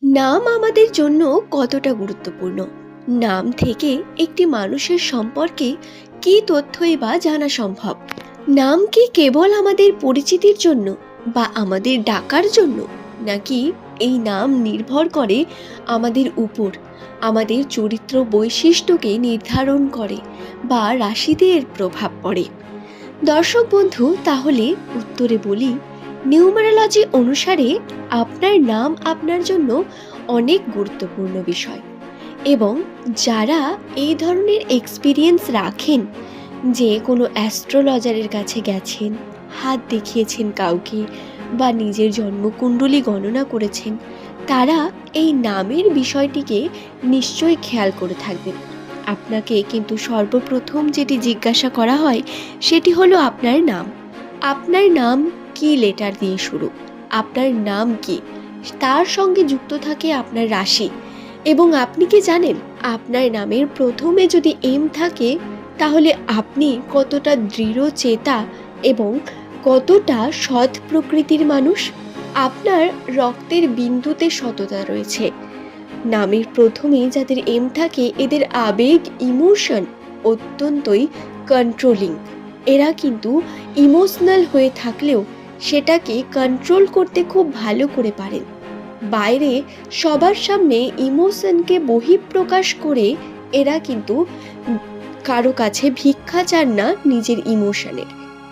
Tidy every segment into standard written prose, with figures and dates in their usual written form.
নাম আমাদের জন্য কতটা গুরুত্বপূর্ণ? নাম থেকে একটি মানুষের সম্পর্কে কী তথ্যই বা জানা সম্ভব? নাম কি কেবল আমাদের পরিচিতির জন্য বা আমাদের ডাকার জন্য, নাকি এই নাম নির্ভর করে আমাদের উপর, আমাদের চরিত্র বৈশিষ্ট্যকে নির্ধারণ করে বা রাশিতে এর প্রভাব পড়ে? দর্শক বন্ধু, তাহলে উত্তরে বলি, নিউমারোলজি অনুসারে আপনার নাম আপনার জন্য অনেক গুরুত্বপূর্ণ বিষয়। এবং যারা এই ধরনের এক্সপিরিয়েন্স রাখেন, যে কোনো অ্যাস্ট্রোলজারের কাছে গেছেন, হাত দেখিয়েছেন কাউকে, বা নিজের জন্মকুণ্ডলী গণনা করেছেন, তারা এই নামের বিষয়টিকে নিশ্চয়ই খেয়াল করে থাকবেন। আপনাকে কিন্তু সর্বপ্রথম যেটি জিজ্ঞাসা করা হয় সেটি হলো আপনার নাম। আপনার নাম কি লেটার দিয়ে শুরু, আপনার নাম কি, তার সঙ্গে যুক্ত থাকে আপনার রাশি। এবং আপনি কি জানেন, আপনার নামের প্রথমে যদি এম থাকে, তাহলে আপনি কতটা দৃঢ় চেতা এবং কতটা সৎ প্রকৃতির মানুষ। আপনার রক্তের বিন্দুতে সততা রয়েছে। নামের প্রথমে যাদের এম থাকে, এদের আবেগ, ইমোশন অত্যন্তই কন্ট্রোলিং। এরা কিন্তু ইমোশনাল হয়ে থাকলেও সেটাকে কন্ট্রোল করতে খুব ভালো করে পারেন। বাইরে সবার সামনে ইমোশনকে বহিঃপ্রকাশ করে এরা কিন্তু কারো কাছে ভিক্ষা চান না নিজের ইমোশনের।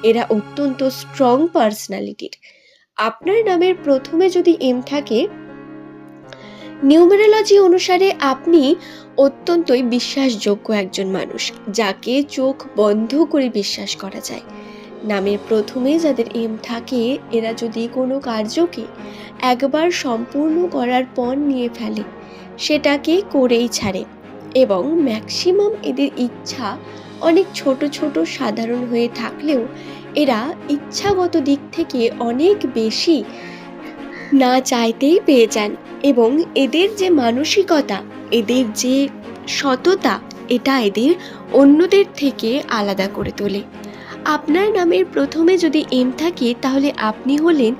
এরা অত্যন্ত স্ট্রং পার্সোনালিটির। আপনার নামের প্রথমে যদি এম থাকে, নিউমেরোলজি অনুসারে আপনি অত্যন্তই বিশ্বাসযোগ্য একজন মানুষ, যাকে চোখ বন্ধ করে বিশ্বাস করা যায়। নামের প্রথমে যাদের এম থাকে, এরা যদি কোনো কার্যকে একবার সম্পূর্ণ করার পর নিয়ে ফেলে, সেটাকে করেই ছাড়ে। এবং ম্যাক্সিমাম এদের ইচ্ছা অনেক ছোট ছোট সাধারণ হয়ে থাকলেও এরা ইচ্ছাগত দিক থেকে অনেক বেশি না চাইতেই পেয়ে যান। এবং এদের যে মানসিকতা, এদের যে সততা, এটা এদের অন্যদের থেকে আলাদা করে তোলে। আপনার নামের প্রথমে যদি এম থাকে, তাহলে আপনি হলেন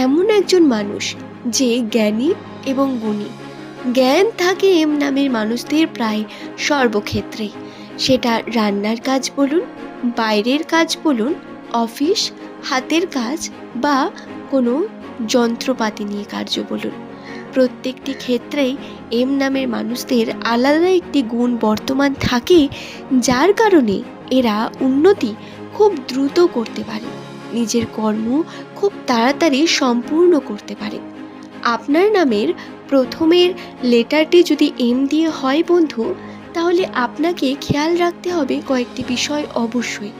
এমন একজন মানুষ যে জ্ঞানী এবং গুণী। জ্ঞান থাকে এম নামের মানুষদের প্রায় সর্বক্ষেত্রে। সেটা রান্নার কাজ বলুন, বাইরের কাজ বলুন, অফিস, হাতের কাজ, বা কোনো যন্ত্রপাতি নিয়ে কার্য বলুন, প্রত্যেকটি ক্ষেত্রেই এম নামের মানুষদের আলাদা একটি গুণ বর্তমান থাকে, যার কারণে এরা উন্নতি খুব দ্রুত করতে পারে, নিজের কর্ম খুব তাড়াতাড়ি সম্পূর্ণ করতে পারে। আপনার নামের প্রথমের লেটারটি যদি এম দিয়ে হয় বন্ধু, তাহলে আপনাকে খেয়াল রাখতে হবে কয়েকটি বিষয় অবশ্যই।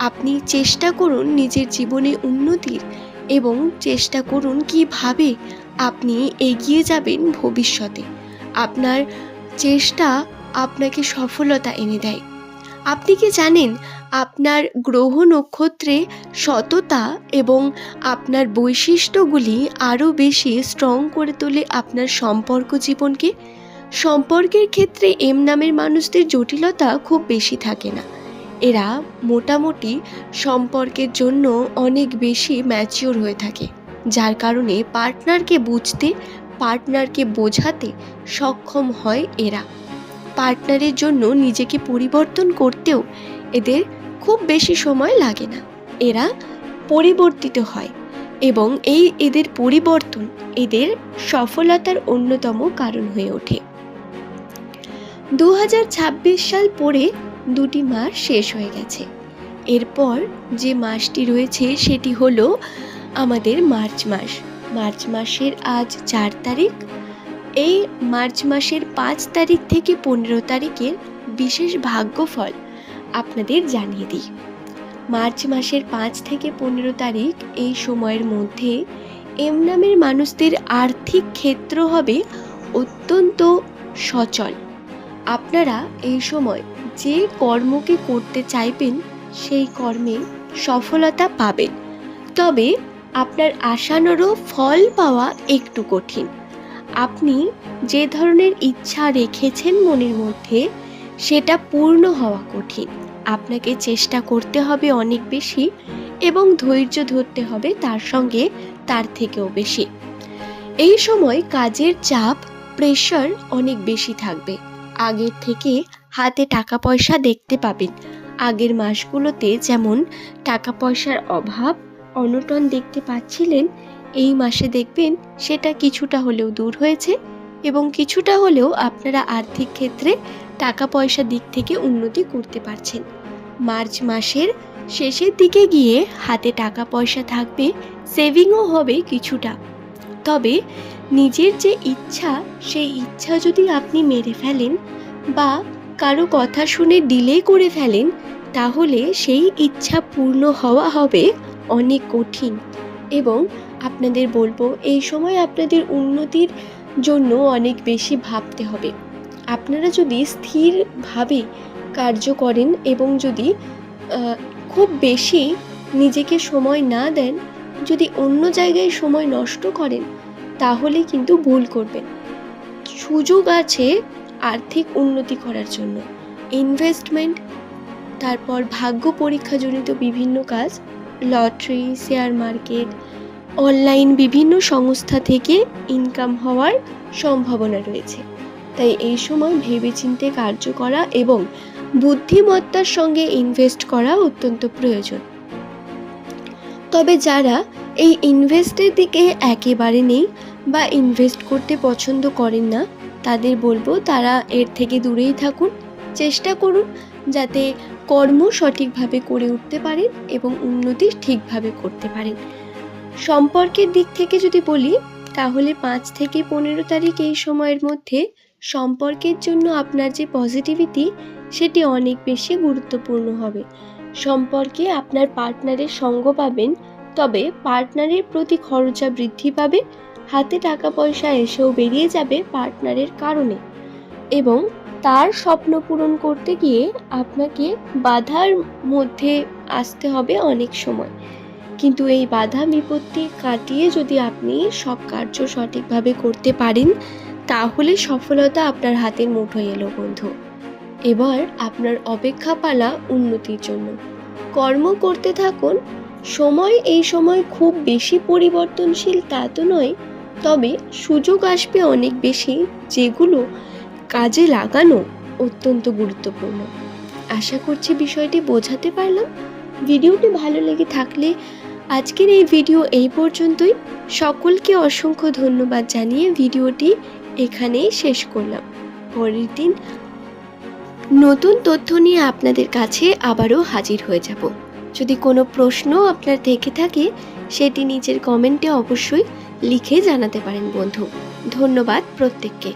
আপনি চেষ্টা করুন নিজের জীবনে উন্নতির, এবং চেষ্টা করুন কিভাবে আপনি এগিয়ে যাবেন ভবিষ্যতে। আপনার চেষ্টা আপনাকে সফলতা এনে দেয়। আপনি কি জানেন, আপনার গ্রহ নক্ষত্রে সততা এবং আপনার বৈশিষ্ট্যগুলি আরও বেশি স্ট্রং করে তোলে আপনার সম্পর্ক জীবনকে? সম্পর্কের ক্ষেত্রে এম নামের মানুষদের জটিলতা খুব বেশি থাকে না। এরা মোটামুটি সম্পর্কের জন্য অনেক বেশি ম্যাচিওর হয়ে থাকে, যার কারণে পার্টনারকে বুঝতে, পার্টনারকে বোঝাতে সক্ষম হয় এরা। পার্টনারের জন্য নিজেকে পরিবর্তন করতেও এদের খুব বেশি সময় লাগে না। এরা পরিবর্তিত হয়, এবং এই এদের পরিবর্তন এদের সফলতার অন্যতম কারণ হয়ে ওঠে। 2026 সাল পরে 2টি মাস শেষ হয়ে গেছে। এরপর যে মাসটি রয়েছে সেটি হলো আমাদের মার্চ মাস। মার্চ মাসের আজ 4 তারিখ। এই মার্চ মাসের 5 তারিখ থেকে 15 তারিখের বিশেষ ভাগ্যফল আপনাদের জানিয়ে দিই। মার্চ মাসের 5 থেকে 15 তারিখ এই সময়ের মধ্যে এম নামের মানুষদের আর্থিক ক্ষেত্র হবে অত্যন্ত সচল। আপনারা এই সময় যে কর্মকে করতে চাইবেন, সেই কর্মে সফলতা পাবেন। তবে আপনার আশানুরূপ ফল পাওয়া একটু কঠিন। আপনি যে ধরনের ইচ্ছা রেখেছেন মনের মধ্যে, সেটা পূর্ণ হওয়া কঠিন। আপনাকে চেষ্টা করতে হবে অনেক বেশি, এবং ধৈর্য ধরতে হবে তার সঙ্গে তার থেকেও বেশি। এই সময় কাজের চাপ, প্রেশার অনেক বেশি থাকবে। আগের থেকে হাতে টাকা পয়সা দেখতে পাবেন। আগের মাসগুলোতে যেমন টাকা পয়সার অভাব, অনটন দেখতে পাচ্ছিলেন, এই মাসে দেখবেন সেটা কিছুটা হলেও দূর হয়েছে এবং কিছুটা হলেও আপনারা আর্থিক ক্ষেত্রে টাকা পয়সার দিক থেকে উন্নতি করতে পারছেন। মার্চ মাসের শেষের দিকে গিয়ে হাতে টাকা পয়সা থাকবে, সেভিংও হবে কিছুটা। তবে নিজের যে ইচ্ছা, সেই ইচ্ছা যদি আপনি মেরে ফেলেন বা কারো কথা শুনে ডিলে করে ফেলেন, তাহলে সেই ইচ্ছা পূর্ণ হওয়া হবে অনেক কঠিন। এবং আপনাদের বলবো, এই সময় আপনাদের উন্নতির জন্য অনেক বেশি ভাবতে হবে। আপনারা যদি স্থিরভাবে কার্য করেন এবং যদি খুব বেশি নিজেকে সময় না দেন, যদি অন্য জায়গায় সময় নষ্ট করেন, তাহলে কিন্তু ভুল করবেন। সুযোগ আছে আর্থিক উন্নতি করার জন্য। ইনভেস্টমেন্ট, তারপর ভাগ্য পরীক্ষাজনিত বিভিন্ন কাজ, লটারি, শেয়ার মার্কেট, অনলাইন বিভিন্ন সংস্থা থেকে ইনকাম হওয়ার সম্ভাবনা রয়েছে। তাই এই সময় ভেবেচিন্তে কার্য করা এবং বুদ্ধিমত্তার সঙ্গে ইনভেস্ট করা অত্যন্ত প্রয়োজন। তবে যারা এই ইনভেস্টের দিকে একেবারে নেই বা ইনভেস্ট করতে পছন্দ করেন না, তাদের বলবো তারা এর থেকে দূরেই থাকুন। চেষ্টা করুন যাতে কর্ম সঠিকভাবে করে উঠতে পারেন এবং উন্নতি ঠিকভাবে করতে পারেন। সম্পর্কের দিক থেকে যদি বলি, তাহলে 5 থেকে 15 তারিখ এই সময়ের মধ্যে সম্পর্কের জন্য আপনার যে পজিটিভিটি, সেটি অনেক বেশি গুরুত্বপূর্ণ হবে। সম্পর্কে আপনার পার্টনারের সঙ্গ পাবেন, তবে পার্টনারের প্রতি খরচা বৃদ্ধি পাবে। হাতে টাকা পয়সা এসেও বেরিয়ে যাবে পার্টনারের কারণে, এবং তার স্বপ্ন পূরণ করতে গিয়ে আপনাকে বাধার মধ্যে আসতে হবে অনেক সময়। কিন্তু এই বাধা বিপত্তি কাটিয়ে যদি আপনি সব কার্য সঠিকভাবে করতে পারেন, তাহলে সফলতা আপনার হাতের মুঠোয় এলো বন্ধু। এবার আপনার অপেক্ষা পালা উন্নতির জন্য। কর্ম করতে থাকুন। সময় এই সময় খুব বেশি পরিবর্তনশীল তা তো নয়, তবে সুযোগ আসবে অনেক বেশি, যেগুলো কাজে লাগানো অত্যন্ত গুরুত্বপূর্ণ। আশা করছি বিষয়টি বোঝাতে পারলাম। ভিডিওটি ভালো লেগে থাকলে আজকের এই ভিডিও এই পর্যন্তই। সকলকে অসংখ্য ধন্যবাদ জানিয়ে ভিডিওটি এখানেই শেষ করলাম। পরের দিন নতুন তথ্য নিয়ে আপনাদের কাছে আবারও হাজির হয়ে যাব। যদি কোনো প্রশ্ন আপনার থেকে থাকে, সেটি নিচের কমেন্টে অবশ্যই লিখে জানাতে পারেন বন্ধু। ধন্যবাদ প্রত্যেককে।